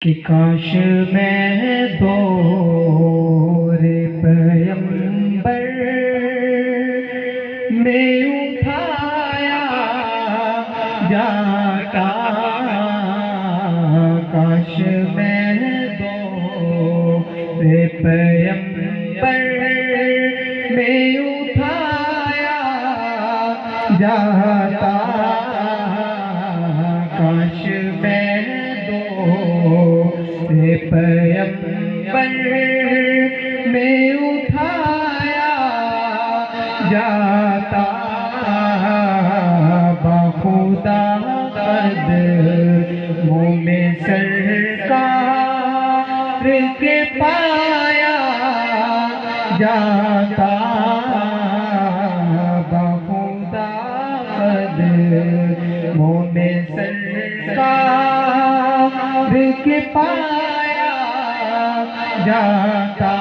कि काश मैं दौरे पैगंबर में उठाया जाता। काश मैं दौरे पैगंबर में उठाया जाता। काश मैं पैगंबर में उठाया जाता। बाखुदा कदमों में सरकार के पाया जाता। बाखुदा कदमों में सरकार के पाया जाता।